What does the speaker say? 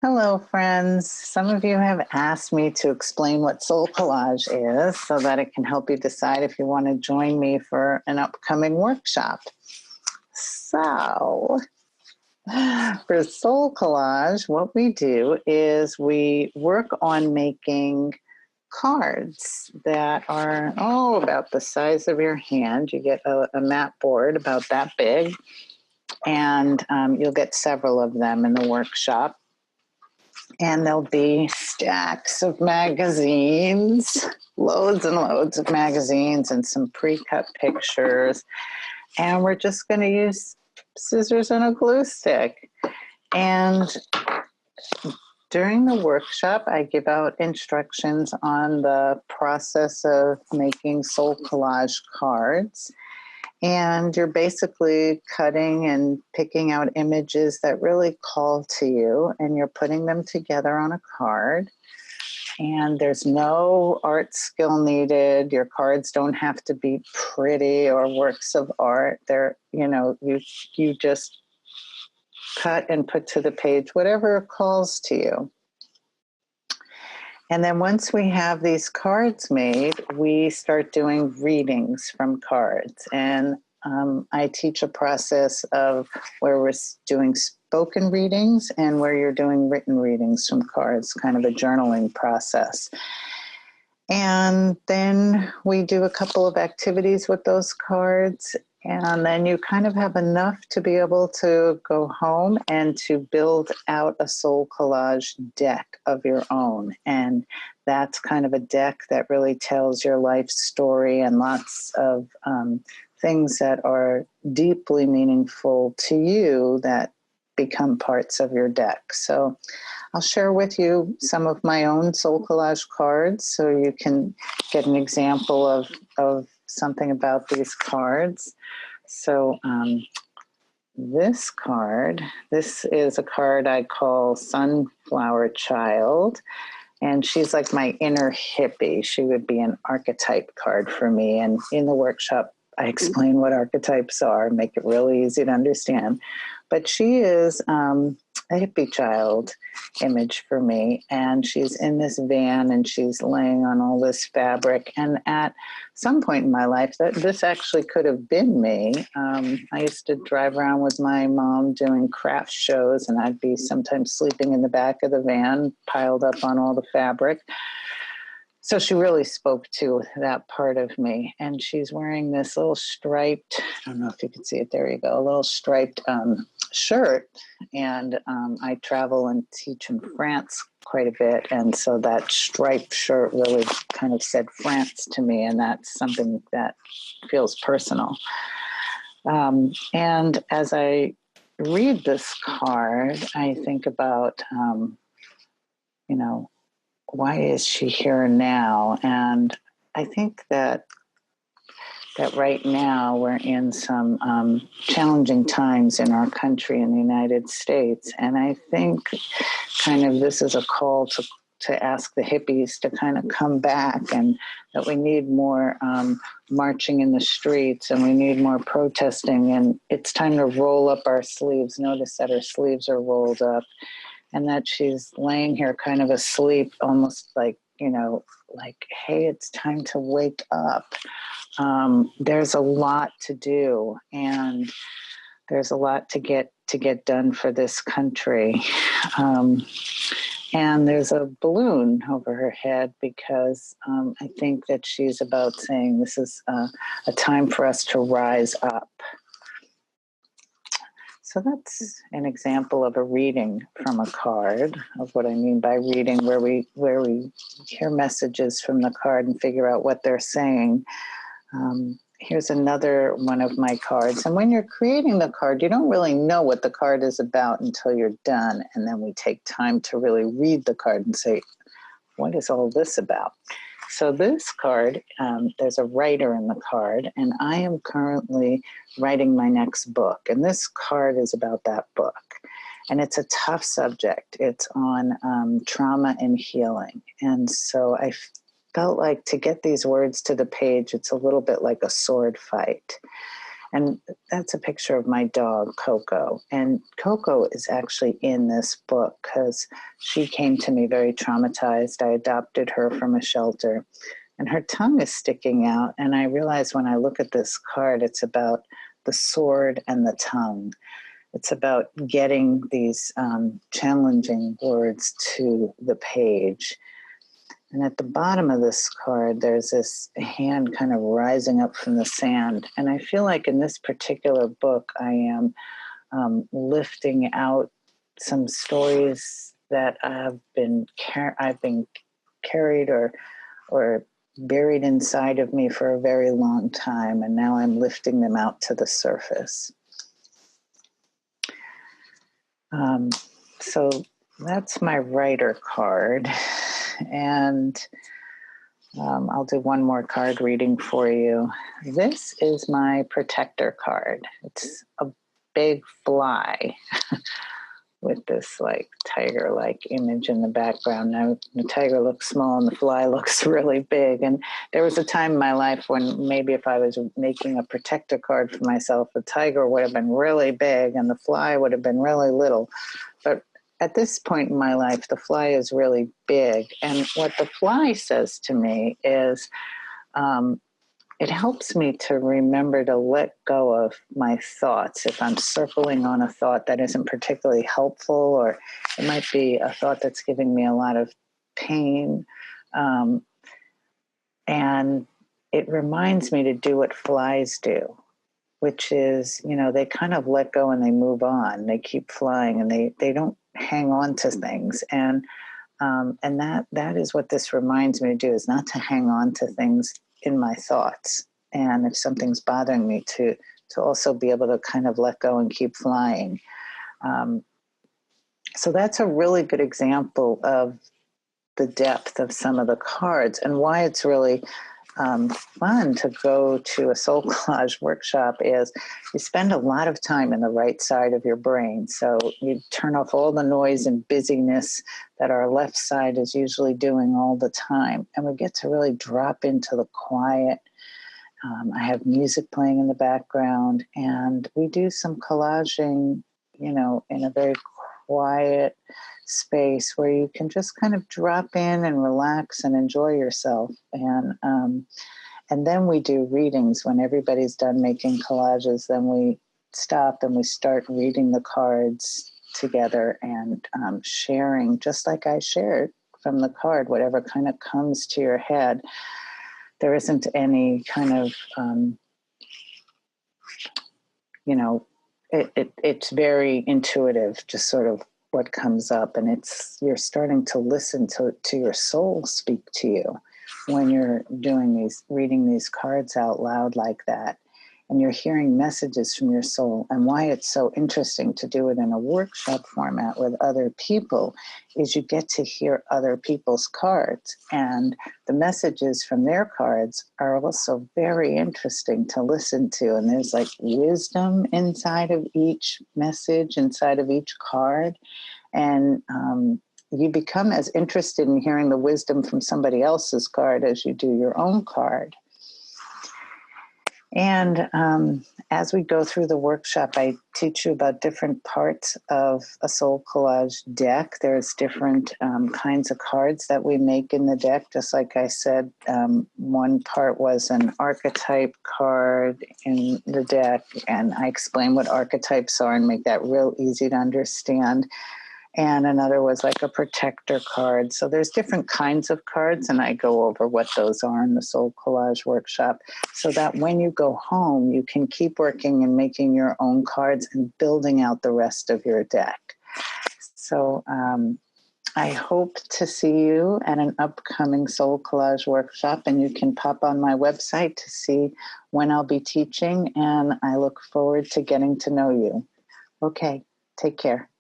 Hello, friends. Some of you have asked me to explain what SoulCollage is so that it can help you decide if you want to join me for an upcoming workshop. So, for SoulCollage, what we do is we work on making cards that are, about the size of your hand. You get a mat board about that big, and you'll get several of them in the workshop. And there'll be stacks of magazines, loads and loads of magazines, and some pre-cut pictures. And we're just going to use scissors and a glue stick. And during the workshop, I give out instructions on the process of making SoulCollage cards. And you're basically cutting and picking out images that really call to you, and you're putting them together on a card. And there's no art skill needed. Your cards don't have to be pretty or works of art. They're, you just cut and put to the page whatever calls to you. And then once we have these cards made, we start doing readings from cards. And I teach a process of where we're doing spoken readings and where you're doing written readings from cards, kind of a journaling process. And then we do a couple of activities with those cards. And then you kind of have enough to be able to go home and to build out a SoulCollage deck of your own. And that's kind of a deck that really tells your life story and lots of things that are deeply meaningful to you that become parts of your deck. So I'll share with you some of my own SoulCollage cards so you can get an example of something about these cards. So this card, this is a card I call Sunflower Child, and she's like my inner hippie. She would be an archetype card for me, and in the workshop I explain what archetypes are, make it really easy to understand. But she is a hippie child image for me. And she's in this van and she's laying on all this fabric. And at some point in my life, this actually could have been me. I used to drive around with my mom doing craft shows, and I'd be sometimes sleeping in the back of the van, piled up on all the fabric. So she really spoke to that part of me. And she's wearing this little striped, I don't know if you can see it, there you go, a little striped shirt. And I travel and teach in France quite a bit. And so that striped shirt really kind of said France to me. And that's something that feels personal. And as I read this card, I think about, why is she here now? And I think that right now we're in some challenging times in our country in the United States. And I think kind of this is a call to ask the hippies to kind of come back, and that we need more marching in the streets, and we need more protesting. And it's time to roll up our sleeves. Notice that her sleeves are rolled up. And that she's laying here kind of asleep, almost like, hey, it's time to wake up. There's a lot to do, and there's a lot to get done for this country. And there's a balloon over her head because I think that she's about saying this is a time for us to rise up. So that's an example of a reading from a card, of what I mean by reading, where we hear messages from the card and figure out what they're saying. Here's another one of my cards. And when you're creating the card, you don't really know what the card is about until you're done. And then we take time to really read the card and say, what is all this about? So this card, there's a writer in the card, and I am currently writing my next book. And this card is about that book. And it's a tough subject. It's on trauma and healing. And so I felt like to get these words to the page, it's a little bit like a sword fight. And that's a picture of my dog, Coco. And Coco is actually in this book because she came to me very traumatized. I adopted her from a shelter, and her tongue is sticking out. And I realize when I look at this card, it's about the sword and the tongue. It's about getting these challenging words to the page. And at the bottom of this card, there's this hand kind of rising up from the sand. And I feel like in this particular book, I am lifting out some stories that I've been carried or buried inside of me for a very long time. And now I'm lifting them out to the surface. So that's my writer card. And I'll do one more card reading for you. This is my protector card. It's a big fly with this like tiger-like image in the background. Now the tiger looks small and the fly looks really big. And there was a time in my life when maybe if I was making a protector card for myself, the tiger would have been really big and the fly would have been really little. But at this point in my life, the fly is really big. And what the fly says to me is, it helps me to remember to let go of my thoughts. If I'm circling on a thought that isn't particularly helpful, or it might be a thought that's giving me a lot of pain. And it reminds me to do what flies do, which is, they kind of let go and they move on. They keep flying and they don't hang on to things. And that is what this reminds me to do, is not to hang on to things in my thoughts. And if something's bothering me, to also be able to kind of let go and keep flying. So that's a really good example of the depth of some of the cards and why it's really fun to go to a SoulCollage workshop is you spend a lot of time in the right side of your brain. So you turn off all the noise and busyness that our left side is usually doing all the time. And we get to really drop into the quiet. I have music playing in the background, and we do some collaging, in a very quiet space where you can just kind of drop in and relax and enjoy yourself. And then we do readings when everybody's done making collages. Then we stop and we start reading the cards together and sharing, just like I shared from the card, whatever kind of comes to your head. There isn't any kind of, it's very intuitive, just sort of what comes up, and you're starting to listen to your soul speak to you when you're reading these cards out loud like that, and you're hearing messages from your soul. And why it's so interesting to do it in a workshop format with other people is you get to hear other people's cards, and the messages from their cards are also very interesting to listen to. And there's like wisdom inside of each message, inside of each card. And you become as interested in hearing the wisdom from somebody else's card as you do your own card. And as we go through the workshop, I teach you about different parts of a SoulCollage deck. There's different kinds of cards that we make in the deck. Just like I said, one part was an archetype card in the deck, and I explain what archetypes are and make that real easy to understand. And another was like a protector card. So there's different kinds of cards, and I go over what those are in the SoulCollage workshop, so that when you go home, you can keep working and making your own cards and building out the rest of your deck. So I hope to see you at an upcoming SoulCollage workshop, and you can pop on my website to see when I'll be teaching, and I look forward to getting to know you. Okay, take care.